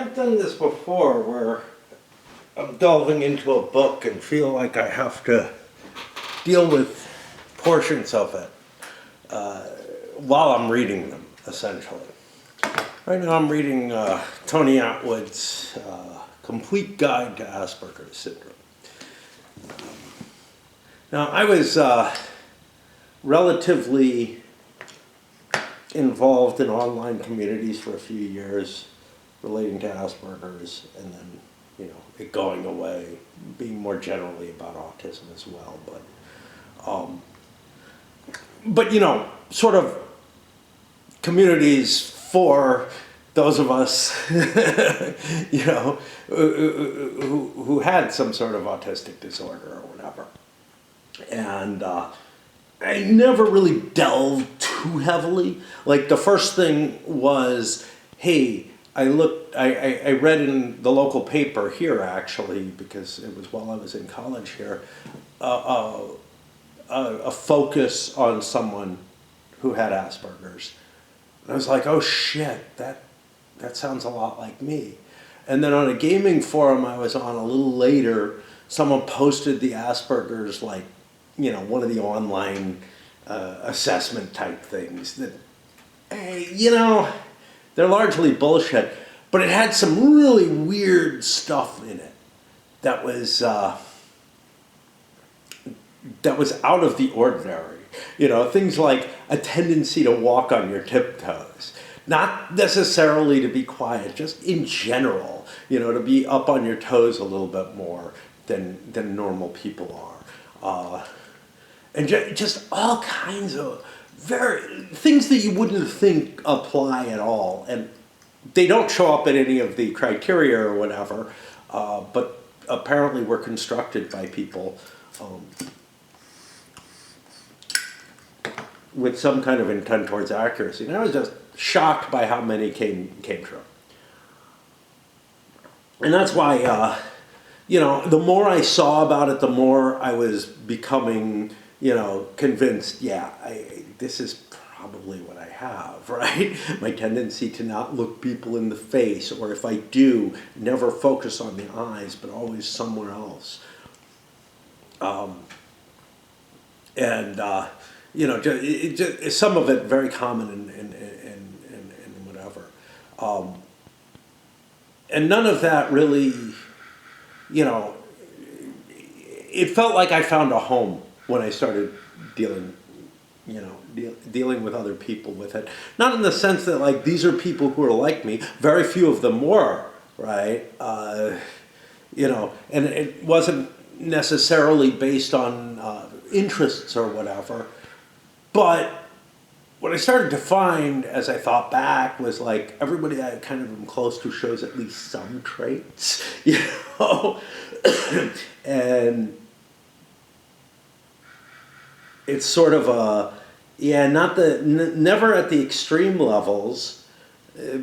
I've done this before where I'm delving into a book and feel like I have to deal with portions of it while I'm reading them, essentially. Right now I'm reading Tony Attwood's Complete Guide to Asperger's Syndrome. Now, I was relatively involved in online communities for a few years relating to Asperger's, and then, you know, it going away, being more generally about autism as well. But you know, sort of communities for those of us, you know, who had some sort of autistic disorder or whatever. And I never really delved too heavily. Like, the first thing was, hey, I read in the local paper here, actually, because it was while I was in college here, a focus on someone who had Asperger's. And I was like, oh shit, that sounds a lot like me. And then on a gaming forum I was on a little later, someone posted the Asperger's, like, you know, one of the online assessment type things that, you know, they're largely bullshit, but it had some really weird stuff in it that was out of the ordinary. You know, things like a tendency to walk on your tiptoes. Not necessarily to be quiet, just in general, you know, to be up on your toes a little bit more than normal people are. And just all kinds of things that you wouldn't think apply at all. And they don't show up in any of the criteria or whatever, but apparently were constructed by people with some kind of intent towards accuracy. And I was just shocked by how many came true. And that's why, you know, the more I saw about it, the more I was becoming, you know, convinced, yeah, this is probably what I have, right? My tendency to not look people in the face, or if I do, never focus on the eyes, but always somewhere else. You know, some of it very common and whatever. And none of that really, you know, it felt like I found a home when I started dealing with other people with it. Not in the sense that, like, these are people who are like me. Very few of them were, right? You know, and it wasn't necessarily based on interests or whatever. But what I started to find as I thought back was, like, everybody I kind of am close to shows at least some traits, you know? And it's sort of a, yeah, never at the extreme levels,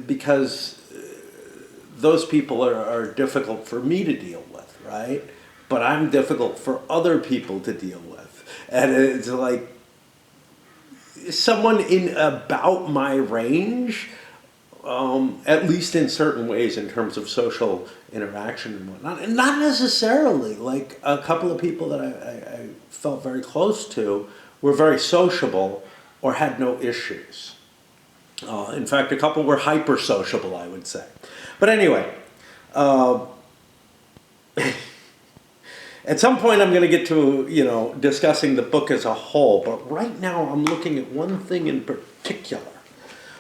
because those people are difficult for me to deal with, right? But I'm difficult for other people to deal with. And it's like, someone in about my range, at least in certain ways in terms of social interaction and whatnot, and not necessarily. Like, a couple of people that I felt very close to were very sociable or had no issues. In fact, a couple were hyper sociable, I would say. But anyway, at some point I'm going to get to, you know, discussing the book as a whole, but right now I'm looking at one thing in particular,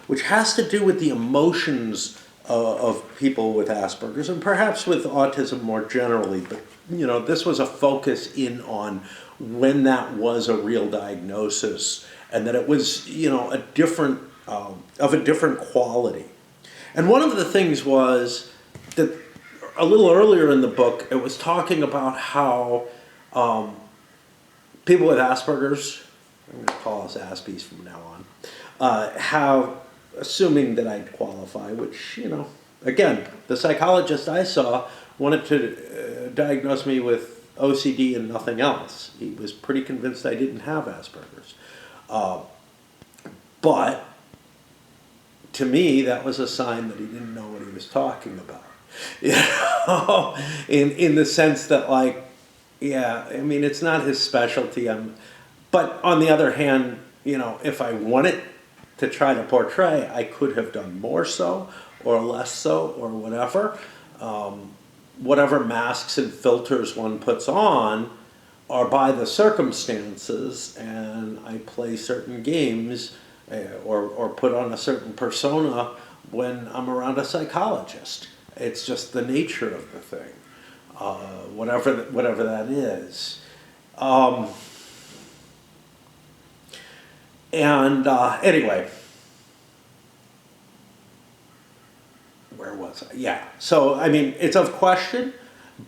which has to do with the emotions of people with Asperger's, and perhaps with autism more generally. But, you know, this was a focus in on when that was a real diagnosis, and that it was, you know, of a different quality. And one of the things was that a little earlier in the book, it was talking about how people with Asperger's, I'm going to call us Aspies from now on, have, assuming that I'd qualify, which, you know, again, the psychologist I saw wanted to diagnose me with OCD and nothing else. He was pretty convinced I didn't have Asperger's. But to me, that was a sign that he didn't know what he was talking about. you know, in the sense that, like, yeah, I mean, it's not his specialty. But on the other hand, you know, if I wanted to try to portray, I could have done more so or less so or whatever. Whatever masks and filters one puts on are by the circumstances, and I play certain games or put on a certain persona when I'm around a psychologist. It's just the nature of the thing, whatever that is. Anyway, where was I? Yeah. So, I mean, it's of question,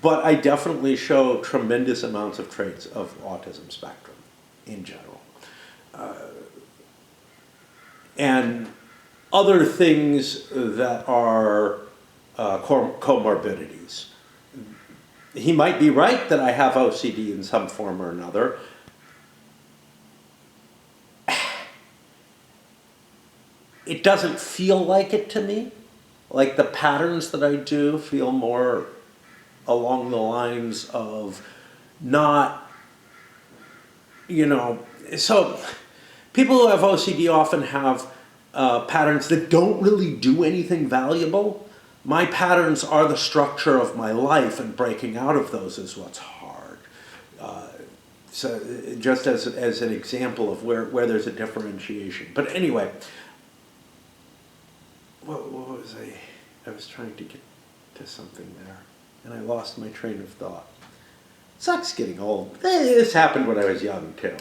but I definitely show tremendous amounts of traits of autism spectrum in general. And other things that are comorbidities. He might be right that I have OCD in some form or another. It doesn't feel like it to me. Like, the patterns that I do feel more along the lines of not, you know, so people who have OCD often have patterns that don't really do anything valuable. My patterns are the structure of my life, and breaking out of those is what's hard. So just as an example of where there's a differentiation. But anyway, what was I was trying to get to something there, and I lost my train of thought. Sucks getting old. This happened when I was young, too.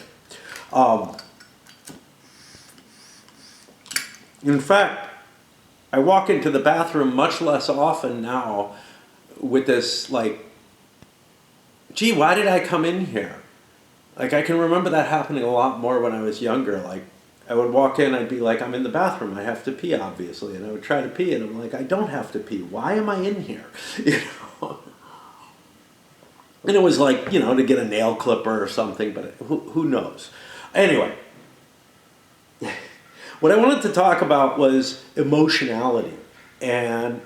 In fact, I walk into the bathroom much less often now with this, like, gee, why did I come in here? Like, I can remember that happening a lot more when I was younger. Like, I would walk in, I'd be like, I'm in the bathroom, I have to pee, obviously. And I would try to pee, and I'm like, I don't have to pee. Why am I in here? You know? And it was like, you know, to get a nail clipper or something, but who knows? Anyway, what I wanted to talk about was emotionality. And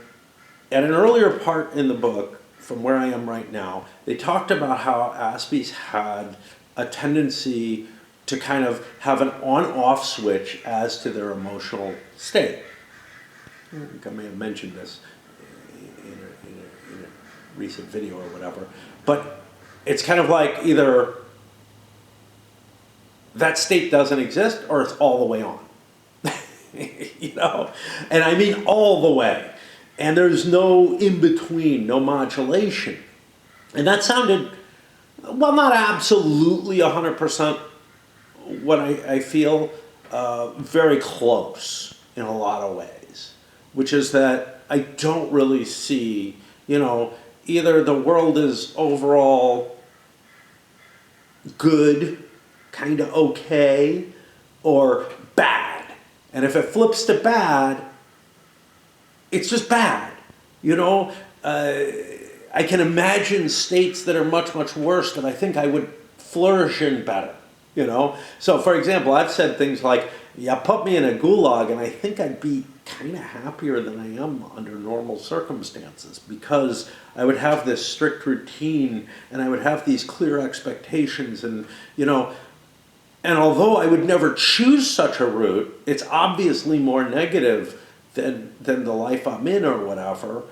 at an earlier part in the book, from where I am right now, they talked about how Aspies had a tendency to kind of have an on-off switch as to their emotional state. I think I may have mentioned this in a recent video or whatever. But it's kind of like either that state doesn't exist or it's all the way on. You know? And I mean all the way. And there's no in-between, no modulation. And that sounded, well, not absolutely 100% what I feel, very close in a lot of ways. Which is that I don't really see, you know, either the world is overall good, kind of okay, or bad. And if it flips to bad, it's just bad. You know, I can imagine states that are much, much worse that I think I would flourish in better. You know? So, for example, I've said things like, yeah, put me in a gulag and I think I'd be kind of happier than I am under normal circumstances, because I would have this strict routine and I would have these clear expectations, and, you know, and although I would never choose such a route, it's obviously more negative than the life I'm in or whatever.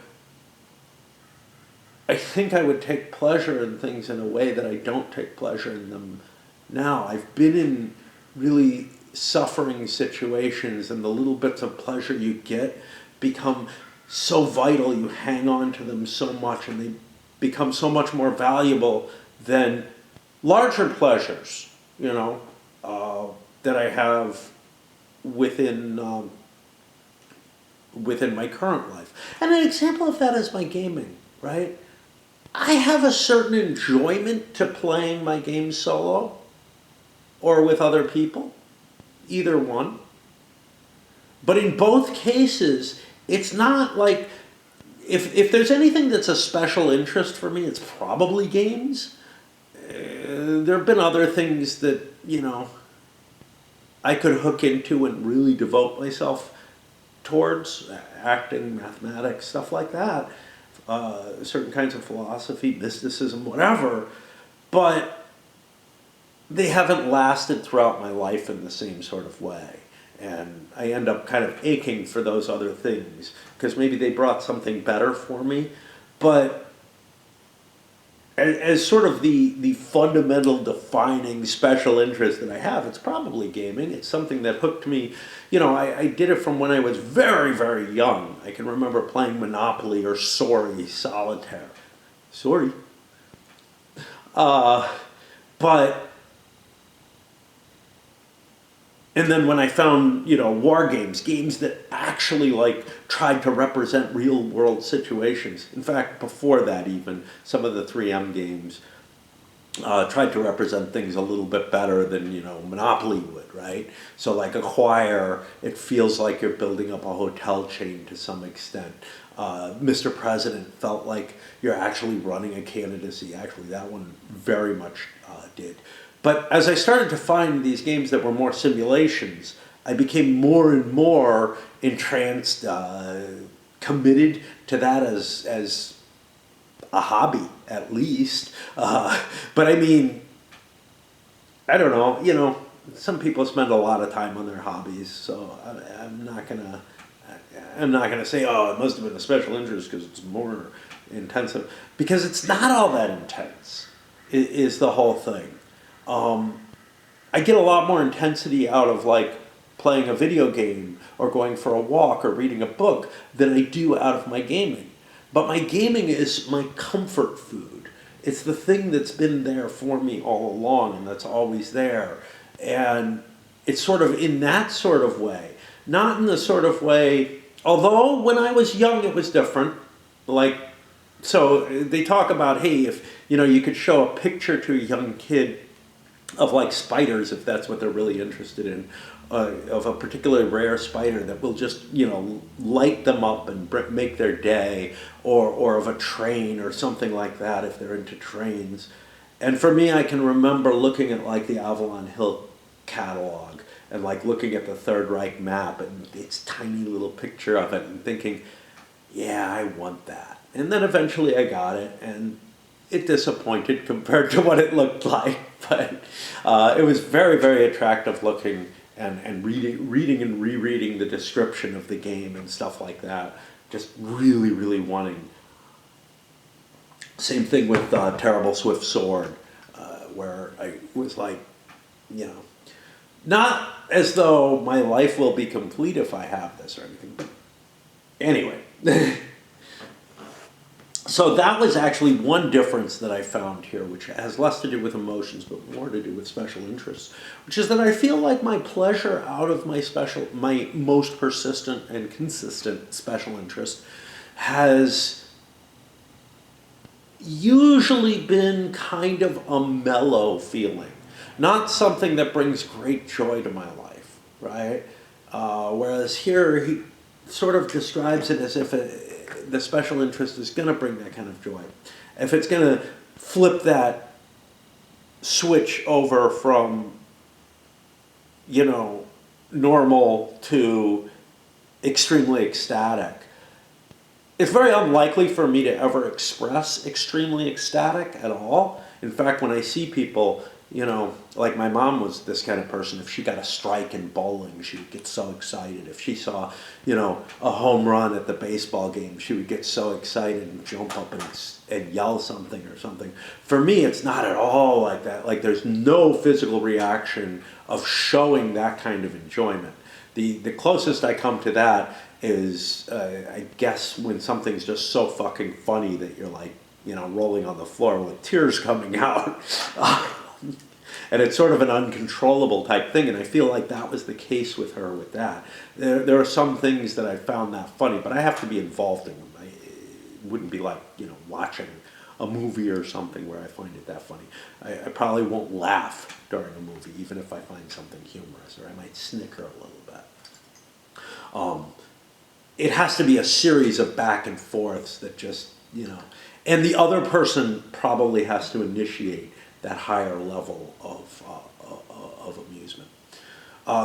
I think I would take pleasure in things in a way that I don't take pleasure in them now. I've been in really suffering situations, and the little bits of pleasure you get become so vital, you hang on to them so much, and they become so much more valuable than larger pleasures, you know, that I have within my current life. And an example of that is my gaming, right? I have a certain enjoyment to playing my games solo or with other people, either one. But in both cases, it's not like, if there's anything that's a special interest for me, it's probably games. There have been other things that, you know, I could hook into and really devote myself towards, acting, mathematics, stuff like that. certain kinds of philosophy, mysticism, whatever, but they haven't lasted throughout my life in the same sort of way. And I end up kind of aching for those other things because maybe they brought something better for me. But as sort of the fundamental defining special interest that I have, it's probably gaming. It's something that hooked me. You know, I did it from when I was very, very young. I can remember playing Monopoly or Sorry, Solitaire. Sorry. But and then when I found, you know, war games, games that actually like tried to represent real world situations. In fact, before that even, some of the 3M games tried to represent things a little bit better than, you know, Monopoly would, right? So like Acquire, it feels like you're building up a hotel chain to some extent. Mr. President felt like you're actually running a candidacy. Actually, that one very much did. But as I started to find these games that were more simulations, I became more and more entranced, committed to that as a hobby, at least. But I mean, I don't know, you know, some people spend a lot of time on their hobbies, so I'm not gonna say, oh, it must have been a special interest because it's more intensive, because it's not all that intense, is the whole thing. I get a lot more intensity out of like playing a video game or going for a walk or reading a book than I do out of my gaming. But my gaming is my comfort food. It's the thing that's been there for me all along and that's always there. And it's sort of in that sort of way, not in the sort of way, although when I was young it was different. Like, so they talk about, hey, if you know, you could show a picture to a young kid of like spiders, if that's what they're really interested in, of a particularly rare spider that will just, you know, light them up and make their day, or of a train or something like that if they're into trains. And for me, I can remember looking at like the Avalon Hill catalog and like looking at the Third Reich map and its tiny little picture of it and thinking, yeah, I want that. And then eventually I got it, and it disappointed compared to what it looked like, but it was very, very attractive looking, and reading and rereading the description of the game and stuff like that, just really, really wanting. Same thing with Terrible Swift Sword, where I was like, you know, not as though my life will be complete if I have this or anything, but anyway. So that was actually one difference that I found here, which has less to do with emotions, but more to do with special interests, which is that I feel like my pleasure out of my most persistent and consistent special interest has usually been kind of a mellow feeling, not something that brings great joy to my life, right? Whereas here he sort of describes it as if the special interest is going to bring that kind of joy. If it's going to flip that switch over from, you know, normal to extremely ecstatic, it's very unlikely for me to ever express extremely ecstatic at all. In fact, when I see people, you know, like my mom was this kind of person. If she got a strike in bowling, she would get so excited. If she saw, you know, a home run at the baseball game, she would get so excited and jump up and yell something or something. For me, it's not at all like that. Like, there's no physical reaction of showing that kind of enjoyment. The closest I come to that is, I guess, when something's just so fucking funny that you're like, you know, rolling on the floor with tears coming out. And it's sort of an uncontrollable type thing, and I feel like that was the case with her with that. There are some things that I found that funny, but I have to be involved in them. It wouldn't be like, you know, watching a movie or something where I find it that funny. I probably won't laugh during a movie, even if I find something humorous, or I might snicker a little bit. It has to be a series of back and forths that just, you know, and the other person probably has to initiate that higher level of amusement.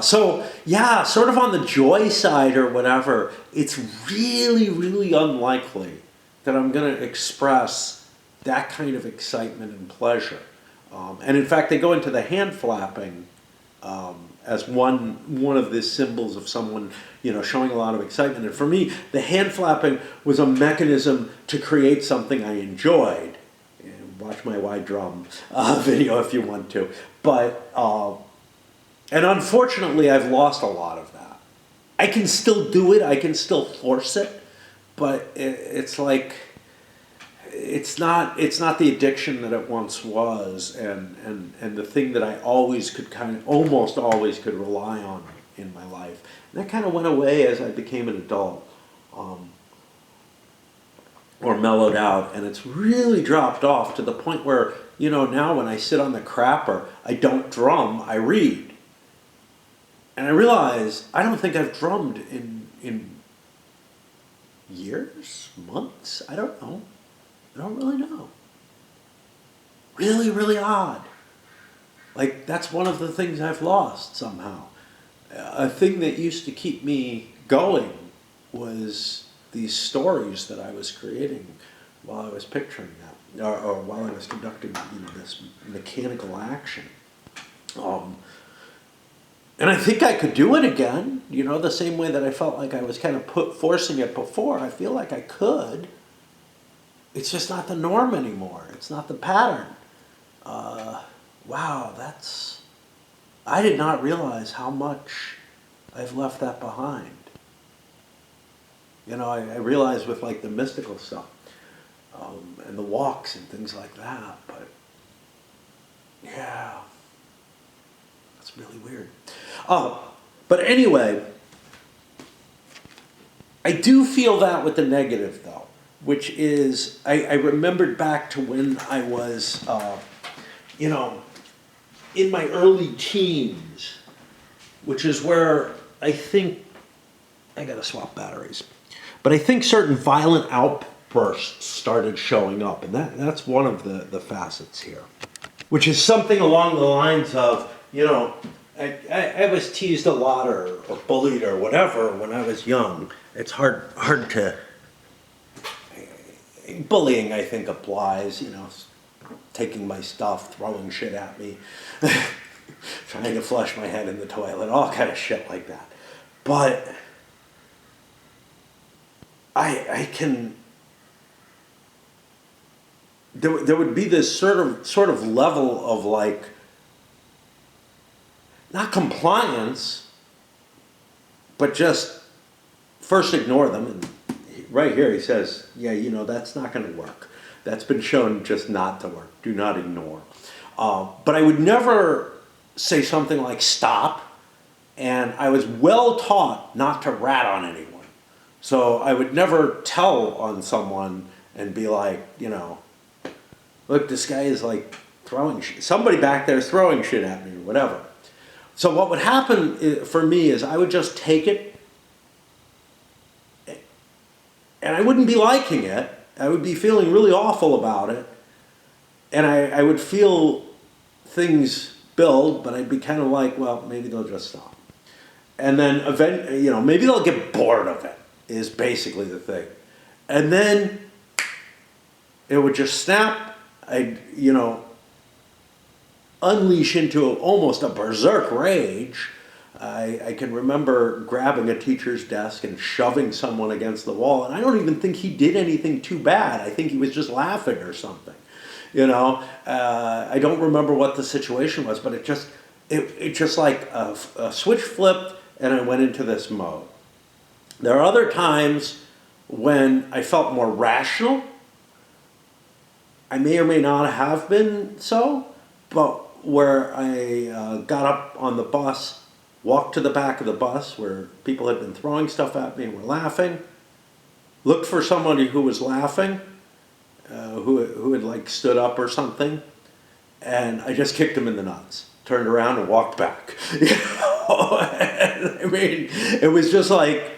So yeah, sort of on the joy side or whatever, it's really, really unlikely that I'm going to express that kind of excitement and pleasure. And in fact, they go into the hand flapping as one of the symbols of someone, showing a lot of excitement. And for me, the hand flapping was a mechanism to create something I enjoyed. And watch my wide drum video if you want to. But and unfortunately, I've lost a lot of that. I can still do it. I can still force it, but it's like it's not the addiction that it once was, and the thing that I always could almost always could rely on in my life. And that kind of went away as I became an adult, or mellowed out, and it's really dropped off to the point where now when I sit on the crapper, I don't drum, I read. And I realize I don't think I've drummed in years, months, I don't know. I don't really know. Really, really odd. Like, that's one of the things I've lost somehow. A thing that used to keep me going was these stories that I was creating while I was picturing that, or while I was conducting this mechanical action. And I think I could do it again, the same way that I felt like I was kind of forcing it before. I feel like I could. It's just not the norm anymore. It's not the pattern. Wow, I did not realize how much I've left that behind. I realized with like the mystical stuff, and the walks and things like that, but yeah, that's really weird. But anyway, I do feel that with the negative though, which is, I remembered back to when I was, in my early teens, which is where I think, I gotta swap batteries, but I think certain violent outbursts started showing up, and that's one of the facets here, which is something along the lines of, I was teased a lot or bullied or whatever when I was young. It's hard to, bullying I think applies, taking my stuff, throwing shit at me, trying to flush my head in the toilet, all kind of shit like that. But I can, there would be this sort of level of like, not compliance, but just first ignore them. And right here he says, yeah, that's not going to work. That's been shown just not to work. Do not ignore. But I would never say something like stop. And I was well taught not to rat on anyone. So I would never tell on someone and be like, look, this guy is like throwing shit. Somebody back there is throwing shit at me or whatever. So what would happen for me is I would just take it, and I wouldn't be liking it. I would be feeling really awful about it. And I would feel things build, but I'd be kind of like, well, maybe they'll just stop. And then maybe they'll get bored of it, is basically the thing. And then it would just snap. I'd, unleash into almost a berserk rage. I can remember grabbing a teacher's desk and shoving someone against the wall, and I don't even think he did anything too bad. I think he was just laughing or something. I don't remember what the situation was, but it just like a switch flipped, and I went into this mode. There are other times when I felt more rational. I may or may not have been so, but where I got up on the bus, walked to the back of the bus where people had been throwing stuff at me and were laughing, looked for somebody who was laughing, who had like stood up or something, and I just kicked him in the nuts, turned around and walked back. I mean, it was just like,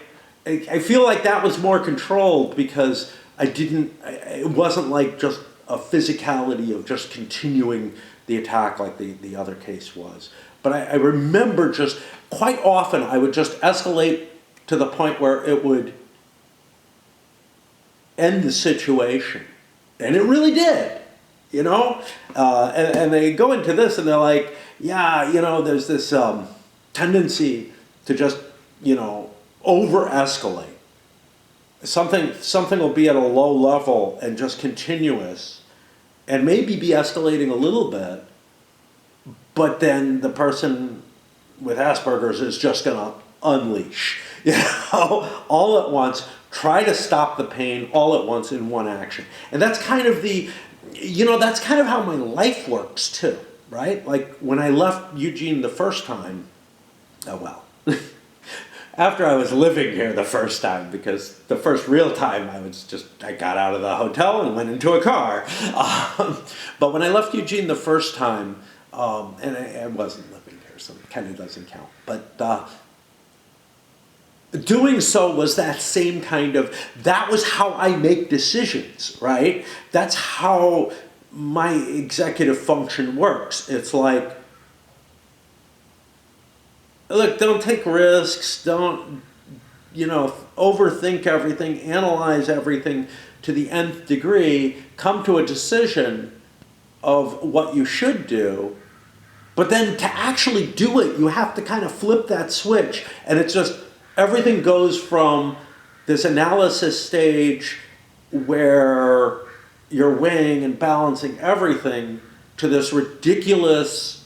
I feel like that was more controlled because it wasn't like just a physicality of just continuing the attack like the other case was. But I remember just quite often I would just escalate to the point where it would end the situation. And it really did, you know? And they go into this and they're like, yeah, you know, there's this tendency to just, you know, over-escalate. Something will be at a low level and just continuous and maybe be escalating a little bit, but then the person with Asperger's is just going to unleash, you know, all at once, try to stop the pain all at once in one action. And that's kind of the, you know, that's kind of how my life works too, right? Like when I left Eugene the first time, oh well, after I was living here the first time, because the first real time I got out of the hotel and went into a car. But when I left Eugene the first time, and I wasn't living here, so it kind of doesn't count. But doing so was that same kind of, that was how I make decisions, right? That's how my executive function works. It's like, look, don't take risks, don't, you know, overthink everything, analyze everything to the nth degree, come to a decision of what you should do, but then to actually do it, you have to kind of flip that switch, and it's just, everything goes from this analysis stage where you're weighing and balancing everything to this ridiculous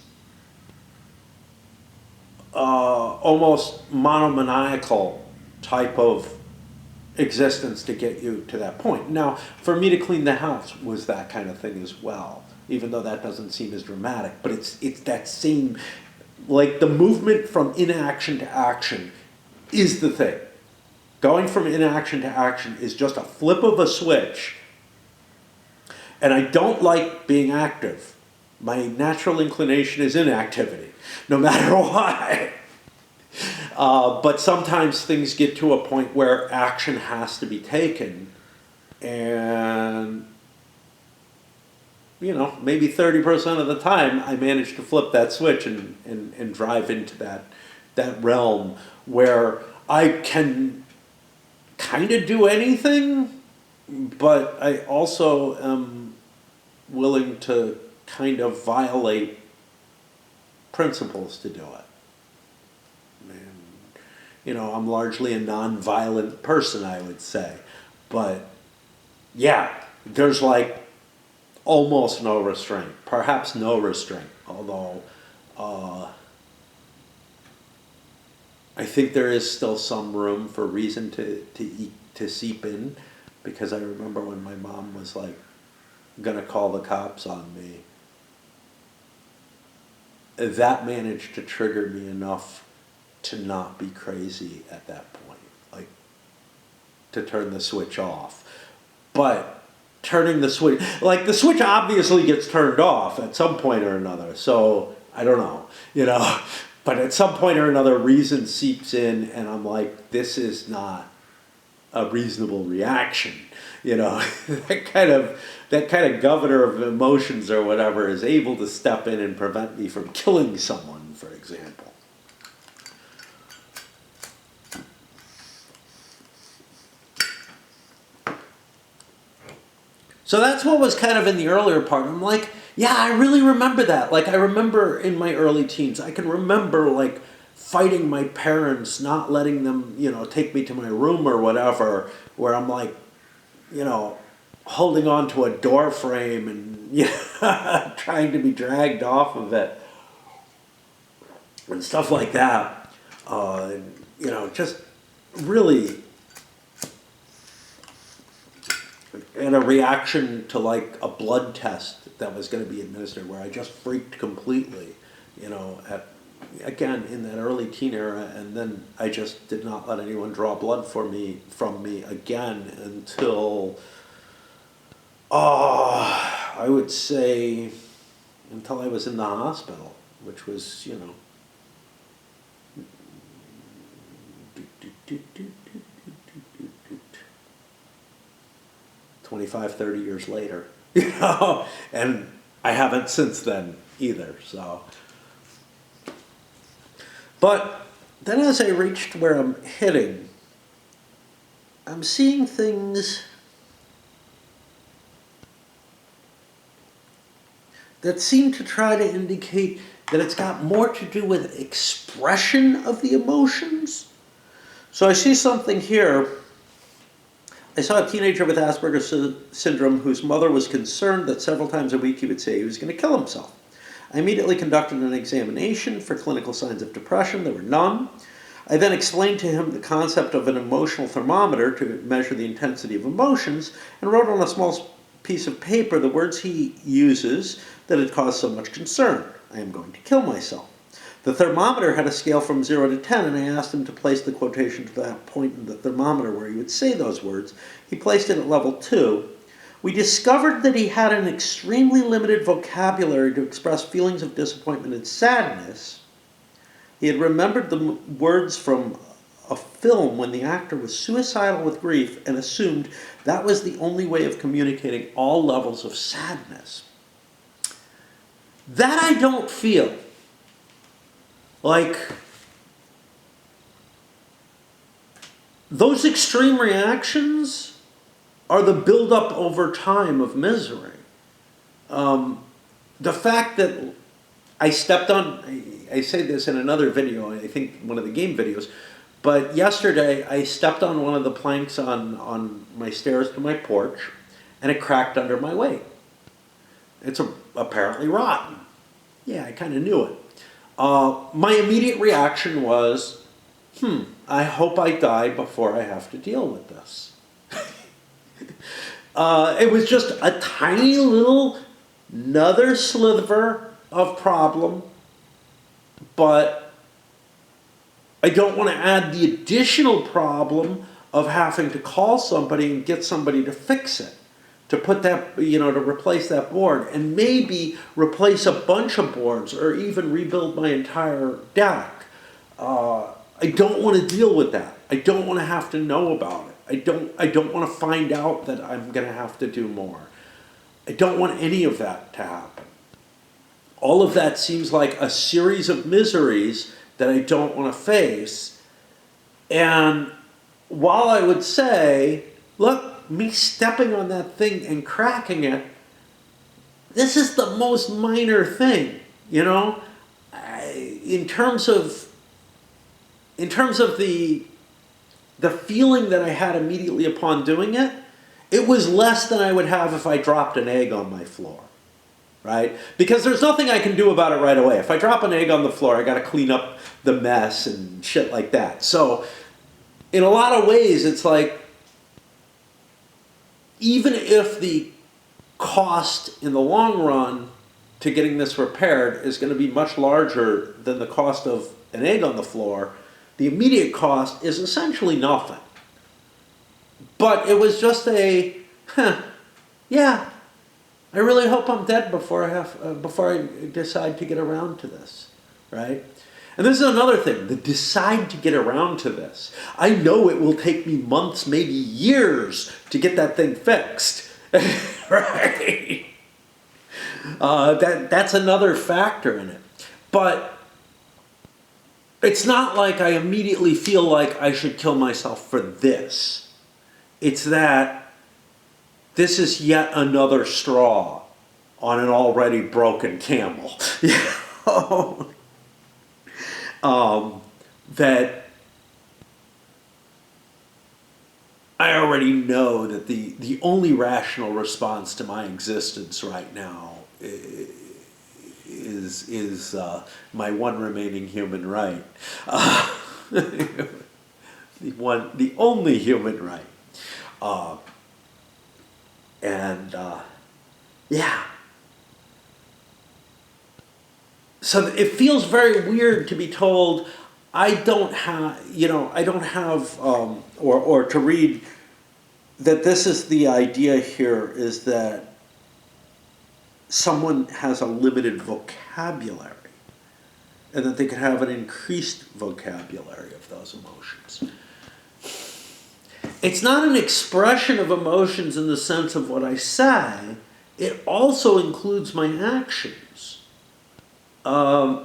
almost monomaniacal type of existence to get you to that point. Now, for me to clean the house was that kind of thing as well, even though that doesn't seem as dramatic, but it's that same, like the movement from inaction to action is the thing. Going from inaction to action is just a flip of a switch, and I don't like being active. My natural inclination is inactivity, no matter what. But sometimes things get to a point where action has to be taken, and you know, maybe 30% of the time I manage to flip that switch and drive into that realm where I can kind of do anything, but I also am willing to kind of violate principles to do it. You know, I'm largely a non-violent person, I would say. But yeah, there's like almost no restraint, perhaps no restraint, although I think there is still some room for reason to seep in, because I remember when my mom was like gonna call the cops on me, that managed to trigger me enough to not be crazy at that point, like to turn the switch off. But turning the switch, like the switch obviously gets turned off at some point or another, so I don't know, you know, but at some point or another reason seeps in and I'm like, this is not a reasonable reaction, you know. that kind of governor of emotions or whatever is able to step in and prevent me from killing someone, for example. So that's what was kind of in the earlier part. I'm like, yeah, I really remember that. Like, I remember in my early teens, I can remember like fighting my parents, not letting them, you know, take me to my room or whatever, where I'm like, you know, holding on to a door frame and, you know, trying to be dragged off of it and stuff like that. You know, just really in a reaction to like a blood test that was going to be administered, where I just freaked completely, you know, again in that early teen era, and then I just did not let anyone draw blood from me again until I would say until I was in the hospital, which was, you know, 25, 30 years later, you know, and I haven't since then either, so. But then as I reached where I'm hitting, I'm seeing things that seem to try to indicate that it's got more to do with expression of the emotions. So I see something here. I saw a teenager with Asperger's syndrome whose mother was concerned that several times a week he would say he was going to kill himself. I immediately conducted an examination for clinical signs of depression. There were none. I then explained to him the concept of an emotional thermometer to measure the intensity of emotions and wrote on a small piece of paper the words he uses that had caused so much concern. I am going to kill myself. The thermometer had a scale from 0 to 10, and I asked him to place the quotation to that point in the thermometer where he would say those words. He placed it at level 2. We discovered that he had an extremely limited vocabulary to express feelings of disappointment and sadness. He had remembered the words from a film when the actor was suicidal with grief and assumed that was the only way of communicating all levels of sadness. That I don't feel. Like, those extreme reactions are the buildup over time of misery. The fact that I stepped on, I say this in another video, I think one of the game videos, but yesterday I stepped on one of the planks on my stairs to my porch, and it cracked under my weight. It's apparently rotten. Yeah, I kind of knew it. My immediate reaction was, I hope I die before I have to deal with this. It was just a tiny little, another sliver of problem, but I don't want to add the additional problem of having to call somebody and get somebody to fix it. To put that, to replace that board, and maybe replace a bunch of boards or even rebuild my entire deck. I don't want to deal with that. I don't want to have to know about it. I don't want to find out that I'm going to have to do more. I don't want any of that to happen. All of that seems like a series of miseries that I don't want to face. And while I would say, look, me stepping on that thing and cracking it, this is the most minor thing, in terms of the feeling that I had immediately upon doing it, it was less than I would have if I dropped an egg on my floor, right? Because there's nothing I can do about it right away. If I drop an egg on the floor, I got to clean up the mess and shit like that. So in a lot of ways, it's like, even if the cost in the long run to getting this repaired is going to be much larger than the cost of an egg on the floor, the immediate cost is essentially nothing. But it was just yeah, I really hope I'm dead before I decide to get around to this, right? And this is another thing, the decide to get around to this. I know it will take me months, maybe years, to get that thing fixed, right? That's another factor in it. But it's not like I immediately feel like I should kill myself for this. It's that this is yet another straw on an already broken camel. That I already know that the only rational response to my existence right now is my one remaining human right, the only human right, yeah. So it feels very weird to be told I don't have, or to read that this is the idea here, is that someone has a limited vocabulary and that they could have an increased vocabulary of those emotions. It's not an expression of emotions in the sense of what I say, it also includes my actions. I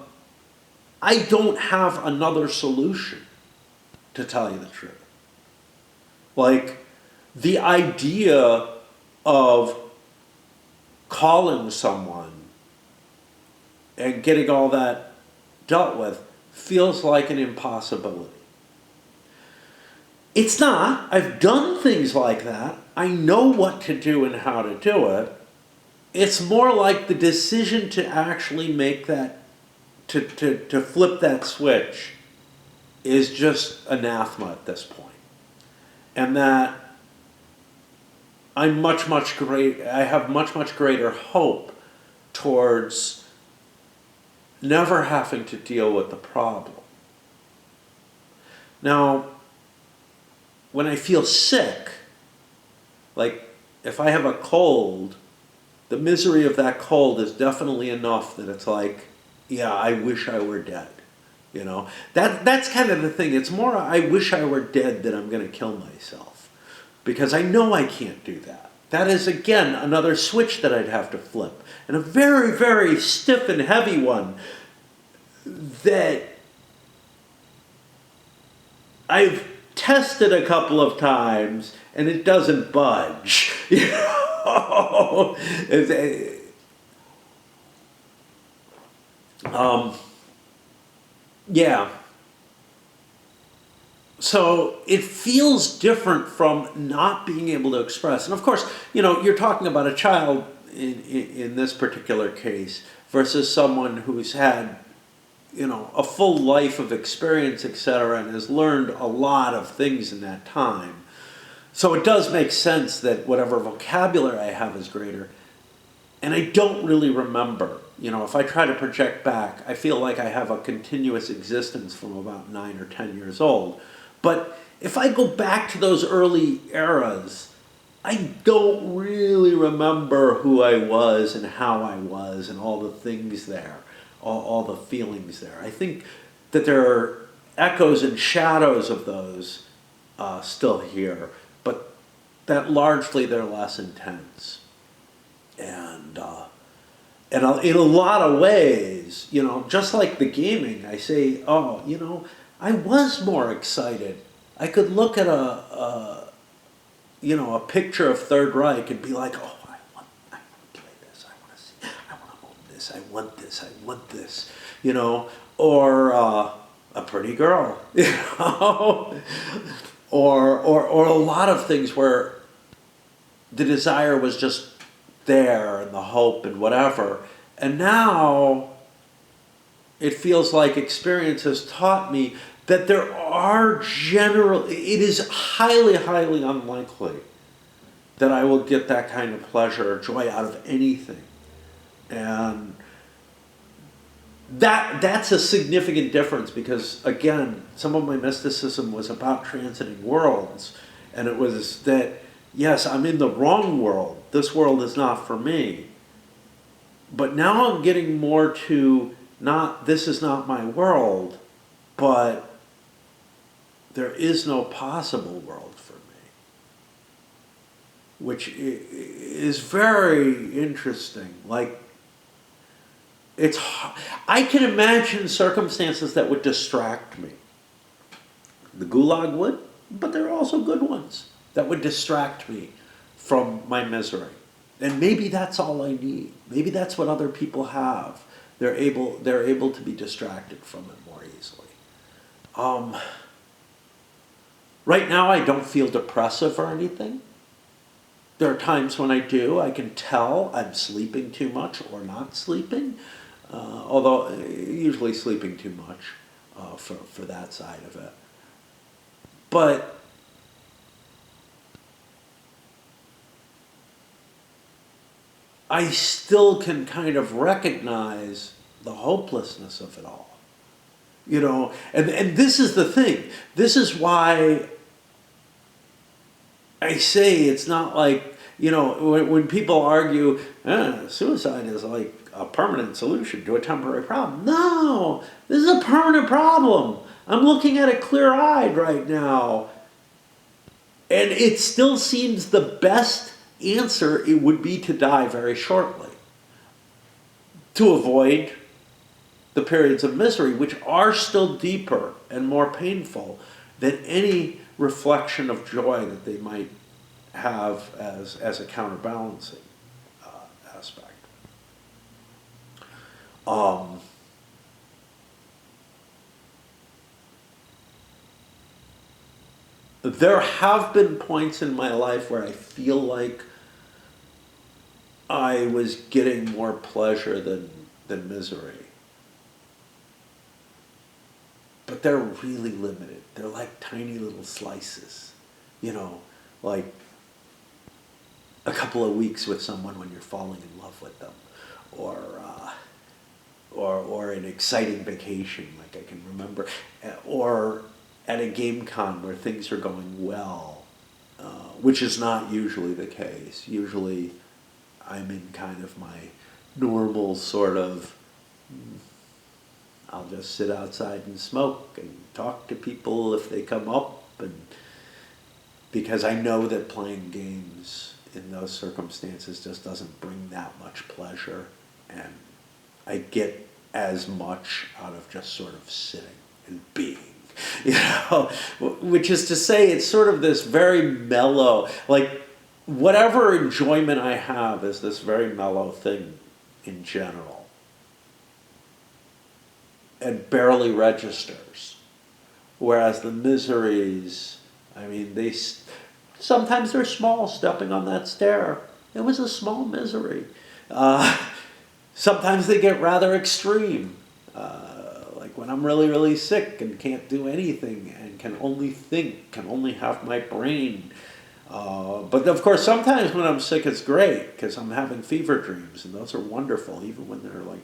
don't have another solution, to tell you the truth. Like, the idea of calling someone and getting all that dealt with feels like an impossibility. It's not. I've done things like that. I know what to do and how to do it. It's more like the decision to actually make that, to flip that switch is just anathema at this point. And that I have much greater hope towards never having to deal with the problem. Now, when I feel sick, like if I have a cold, the misery of that cold is definitely enough that it's like, yeah, I wish I were dead. You know, that's kind of the thing. It's more, I wish I were dead than I'm going to kill myself, because I know I can't do that. That is, again, another switch that I'd have to flip, and a very, very stiff and heavy one that I've tested a couple of times, and it doesn't budge. You know, yeah. So it feels different from not being able to express. And of course, you know, you're talking about a child in this particular case versus someone who's had, you know, a full life of experience, etc., and has learned a lot of things in that time. So it does make sense that whatever vocabulary I have is greater. And I don't really remember. You know, if I try to project back, I feel like I have a continuous existence from about 9 or 10 years old. But if I go back to those early eras, I don't really remember who I was and how I was and all the things there, all the feelings there. I think that there are echoes and shadows of those still here, but that largely they're less intense. And in a lot of ways, you know, just like the gaming, I say, oh, you know, I was more excited. I could look at a picture of Third Reich and be like, oh, I want to play this. I want to see. I want to own this. I want this. I want this. You know, or a pretty girl. You know, or a lot of things where the desire was just there and the hope and whatever. And now it feels like experience has taught me that it is highly, highly unlikely that I will get that kind of pleasure or joy out of anything. And that's a significant difference, because, again, some of my mysticism was about transiting worlds. And it was that, yes, I'm in the wrong world. This world is not for me. But now I'm getting more to not, this is not my world, but there is no possible world for me. Which is very interesting. Like, I can imagine circumstances that would distract me. The Gulag would, but there are also good ones that would distract me from my misery. And maybe that's all I need. Maybe that's what other people have. They're able to be distracted from it more easily. Right now I don't feel depressive or anything. There are times when I do. I can tell I'm sleeping too much or not sleeping. Although usually sleeping too much for that side of it. But I still can kind of recognize the hopelessness of it all. You know, and this is the thing. This is why I say it's not like, you know, when people argue, suicide is like a permanent solution to a temporary problem. No, this is a permanent problem. I'm looking at it clear-eyed right now. And it still seems the best answer it would be to die very shortly, to avoid the periods of misery, which are still deeper and more painful than any reflection of joy that they might have as a counterbalancing aspect. Um, there have been points in my life where I feel like I was getting more pleasure than misery. But they're really limited. They're like tiny little slices. You know, like a couple of weeks with someone when you're falling in love with them, or or an exciting vacation, like I can remember, or at a game con where things are going well, which is not usually the case. Usually, I'm in kind of my normal sort of. I'll just sit outside and smoke and talk to people if they come up, and because I know that playing games in those circumstances just doesn't bring that much pleasure, and I get as much out of just sort of sitting and being, you know, which is to say it's sort of this very mellow, like whatever enjoyment I have is this very mellow thing in general, and barely registers. Whereas the miseries, I mean, sometimes they're small. Stepping on that stair, it was a small misery. Uh, Sometimes they get rather extreme. Like when I'm really, really sick and can't do anything and can only think, can only have my brain. But of course, sometimes when I'm sick, it's great because I'm having fever dreams, and those are wonderful, even when they're like,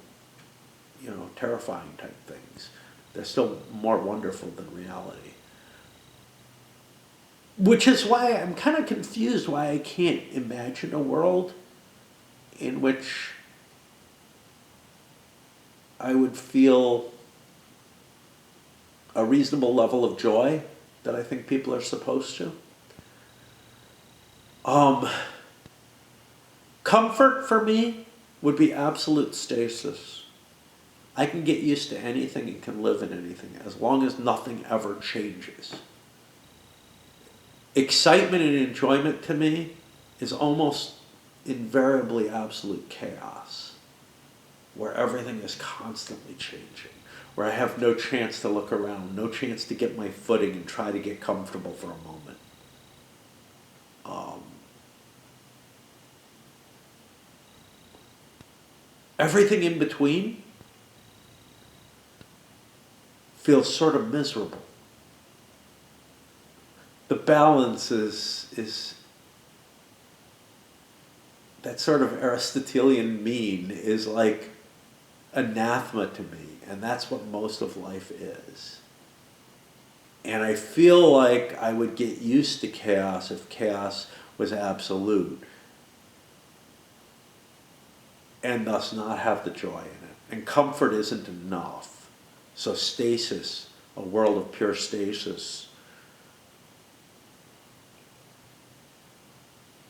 you know, terrifying type things. They're still more wonderful than reality. Which is why I'm kind of confused why I can't imagine a world in which I would feel a reasonable level of joy that I think people are supposed to. Um, Comfort for me would be absolute stasis. I can get used to anything and can live in anything as long as nothing ever changes. Excitement and enjoyment to me is almost invariably absolute chaos, where everything is constantly changing, where I have no chance to look around, no chance to get my footing and try to get comfortable for a moment. Everything in between feels sort of miserable. The balance is that sort of Aristotelian mean is like anathema to me, and that's what most of life is. And I feel like I would get used to chaos if chaos was absolute, and thus not have the joy in it. And comfort isn't enough. So stasis, a world of pure stasis,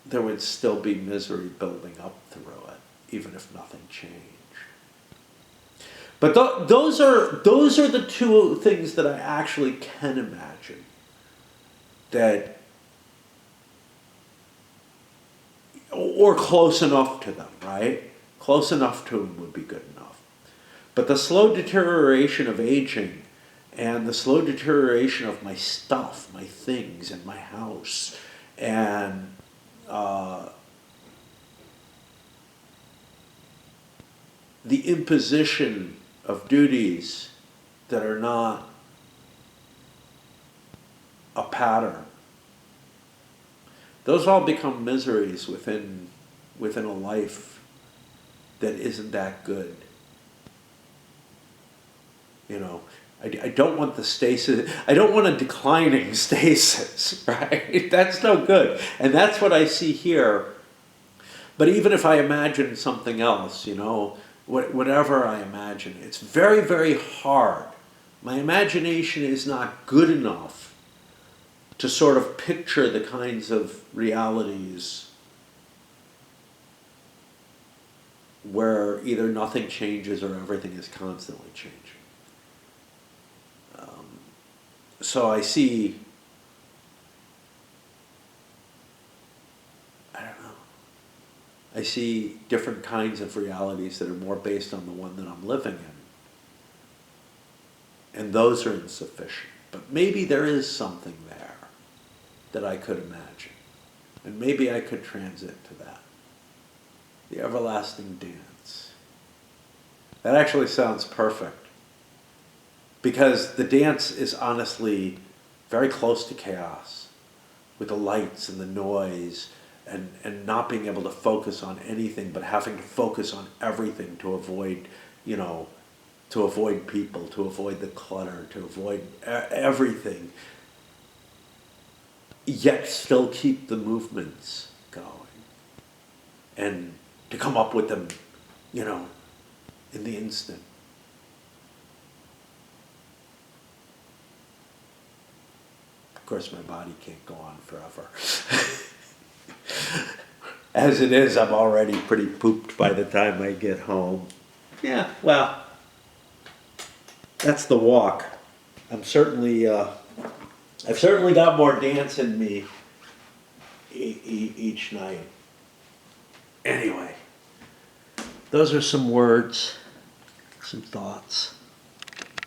there would still be misery building up through it, even if nothing changed. But those are the two things that I actually can imagine that, or close enough to them, right? Close enough to them would be good enough. But the slow deterioration of aging and the slow deterioration of my stuff, my things, and my house, and the imposition of duties that are not a pattern. Those all become miseries within a life that isn't that good. You know, I don't want the stasis, I don't want a declining stasis, right? That's no good. And that's what I see here. But even if I imagine something else, you know, whatever I imagine, it's very, very hard. My imagination is not good enough to sort of picture the kinds of realities where either nothing changes or everything is constantly changing. So I see, I don't know, I see different kinds of realities that are more based on the one that I'm living in. And those are insufficient. But maybe there is something there that I could imagine. And maybe I could transit to that. The everlasting dance. That actually sounds perfect. Because the dance is honestly very close to chaos, with the lights and the noise and not being able to focus on anything, but having to focus on everything to avoid, to avoid people, to avoid the clutter, to avoid everything, yet still keep the movements going. And to come up with them, in the instant. Of course, my body can't go on forever. As it is, I'm already pretty pooped by the time I get home. Yeah, well, that's the walk. I've certainly got more dance in me each night. Anyway, those are some words, some thoughts.